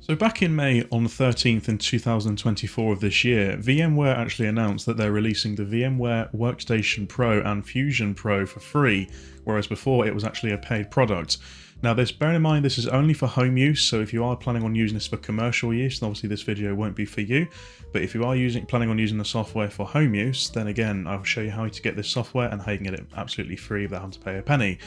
So back in May on the 13th in 2024 of this year, VMware actually announced that they're releasing the VMware Workstation Pro and Fusion Pro for free, whereas before it was actually a paid product. Now bear in mind this is only for home use, so if you are planning on using this for commercial use, then obviously this video won't be for you. But if you are planning on using the software for home use, then again, I'll show you how to get this software and how you can get it absolutely free without having to pay a penny.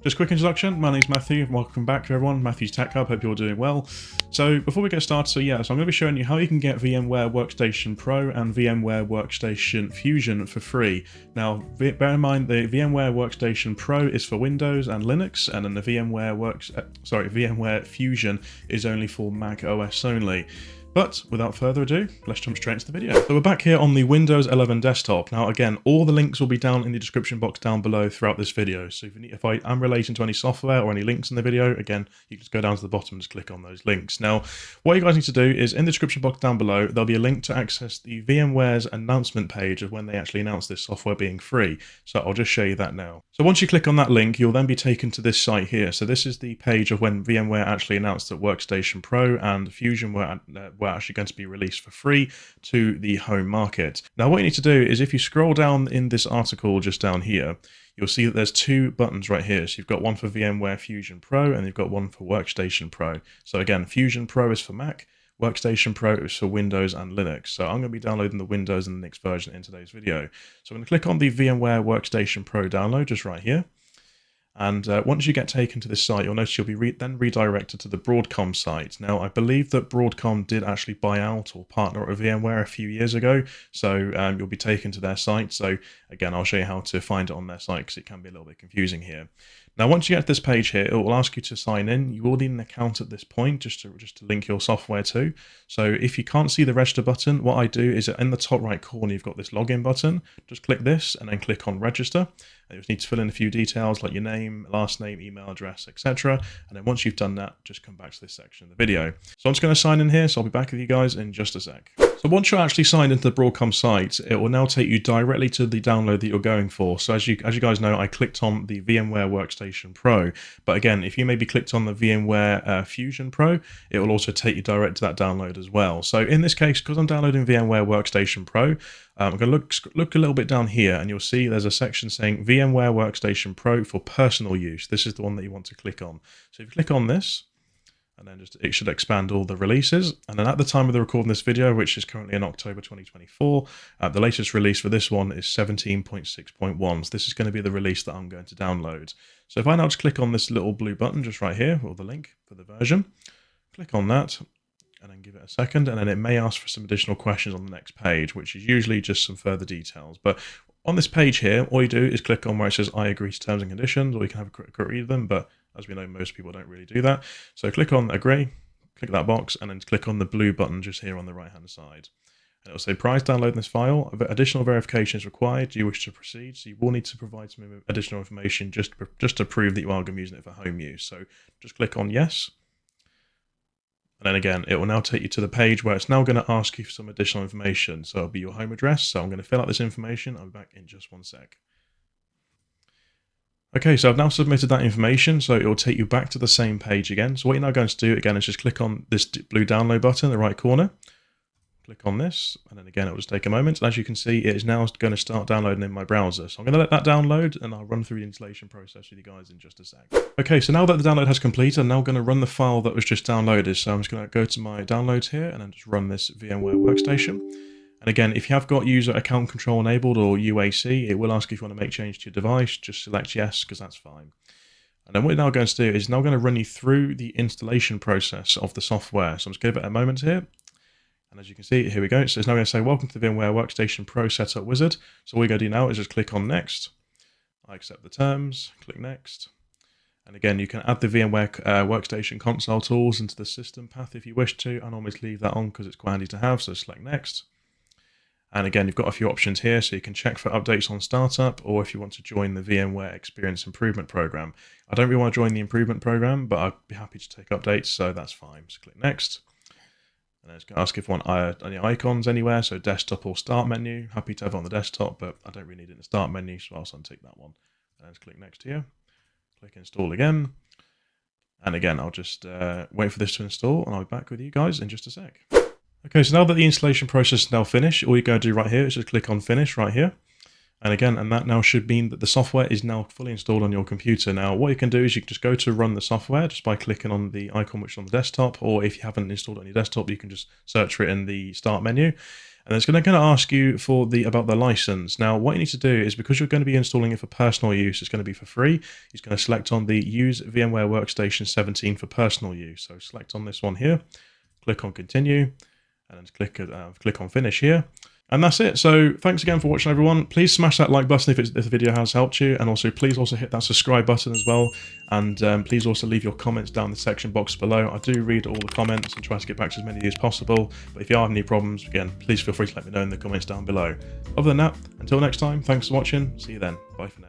Just a quick introduction, my name's Matthew, welcome back to everyone, Matthew's Tech Hub, hope you're all doing well. So before we get started, so I'm going to be showing you how you can get VMware Workstation Pro and VMware Workstation Fusion for free. Now bear in mind the VMware Workstation Pro is for Windows and Linux, and then the VMware Fusion is only for Mac OS only. But without further ado, let's jump straight into the video. So we're back here on the Windows 11 desktop. Now again, all the links will be down in the description box down below throughout this video. So if I am relating to any software or any links in the video, again, you can just go down to the bottom and just click on those links. Now, what you guys need to do is in the description box down below, there'll be a link to access the VMware's announcement page of when they actually announced this software being free. So I'll just show you that now. So once you click on that link, you'll then be taken to this site here. So this is the page of when VMware actually announced that Workstation Pro and Fusion were actually going to be released for free to the home market. Now what you need to do is if you scroll down in this article just down here, you'll see that there's two buttons right here. So you've got one for VMware Fusion Pro and you've got one for Workstation Pro. So again, Fusion Pro is for Mac, Workstation Pro is for Windows and Linux. So I'm going to be downloading the Windows and Linux version in today's video. So I'm going to click on the VMware Workstation Pro download just right here. And once you get taken to this site, you'll notice you'll be then redirected to the Broadcom site. Now, I believe that Broadcom did actually buy out or partner with VMware a few years ago, so you'll be taken to their site. So again, I'll show you how to find it on their site because it can be a little bit confusing here. Now, once you get to this page here, it will ask you to sign in. You will need an account at this point just to link your software to. So if you can't see the register button, what I do is in the top right corner, you've got this login button. Just click this and then click on register. And you just need to fill in a few details like your name, last name, email address, etc. And then once you've done that, just come back to this section of the video. So I'm just going to sign in here. So I'll be back with you guys in just a sec. So once you're actually signed into the Broadcom site, it will now take you directly to the download that you're going for. So as you guys know, I clicked on the VMware Workstation Pro. But again, if you maybe clicked on the VMware Fusion Pro, it will also take you direct to that download as well. So in this case, because I'm downloading VMware Workstation Pro, I'm going to look a little bit down here and you'll see there's a section saying VMware Workstation Pro for personal use. This is the one that you want to click on. So if you click on this, and then it should expand all the releases. And then at the time of the recording this video, which is currently in October 2024, the latest release for this one is 17.6.1. So this is going to be the release that I'm going to download. So if I now just click on this little blue button just right here, or the link for the version, click on that, and then give it a second, and then it may ask for some additional questions on the next page, which is usually just some further details. But on this page here, all you do is click on where it says I agree to terms and conditions, or you can have a quick read of them, but as we know, most people don't really do that. So click on agree, click that box, and then click on the blue button just here on the right hand side. And it will say prior to downloading this file, additional verification is required. Do you wish to proceed? So you will need to provide some additional information just to prove that you are going to be using it for home use. So just click on yes. And then again, it will now take you to the page where it's now going to ask you for some additional information. So it'll be your home address. So I'm going to fill out this information. I'll be back in just one sec. Okay, so I've now submitted that information, so it will take you back to the same page again. So what you're now going to do again is just click on this blue download button in the right corner. Click on this, and then again, it will just take a moment. And as you can see, it is now going to start downloading in my browser. So I'm going to let that download, and I'll run through the installation process with you guys in just a sec. Okay, so now that the download has completed, I'm now going to run the file that was just downloaded. So I'm just going to go to my downloads here, and then just run this VMware Workstation. And again, if you have got user account control enabled or UAC, it will ask if you want to make change to your device. Just select yes, because that's fine. And then what you're now going to do is now going to run you through the installation process of the software. So I'm just going to give it a moment here. And as you can see, here we go. So it's now going to say, welcome to the VMware Workstation Pro Setup Wizard. So all we're going to do now is just click on next. I accept the terms, click next. And again, you can add the VMware Workstation console tools into the system path if you wish to. I normally leave that on because it's quite handy to have. So select next. And again, you've got a few options here, so you can check for updates on startup, or if you want to join the VMware Experience Improvement Program. I don't really want to join the improvement program, but I'd be happy to take updates, so that's fine. So click next. And then it's going to ask if you want any icons anywhere, so desktop or start menu. Happy to have it on the desktop, but I don't really need it in the start menu, so I'll untick that one. And then just click next here. Click install again. And again, I'll just wait for this to install, and I'll be back with you guys in just a sec. Okay, so now that the installation process is now finished, all you're going to do right here is just click on Finish right here. And again, and that now should mean that the software is now fully installed on your computer. Now, what you can do is you can just go to run the software just by clicking on the icon which is on the desktop, or if you haven't installed it on your desktop, you can just search for it in the start menu. And it's going to ask you for about the license. Now, what you need to do is, because you're going to be installing it for personal use, it's going to be for free. You're going to select on the Use VMware Workstation 17 for personal use. So select on this one here, click on Continue, and then click on Finish here. And that's it. So thanks again for watching, everyone. Please smash that like button if the video has helped you. And also, please also hit that subscribe button as well. And please also leave your comments down in the section box below. I do read all the comments and try to get back to as many of you as possible. But if you have any problems, again, please feel free to let me know in the comments down below. Other than that, until next time, thanks for watching. See you then. Bye for now.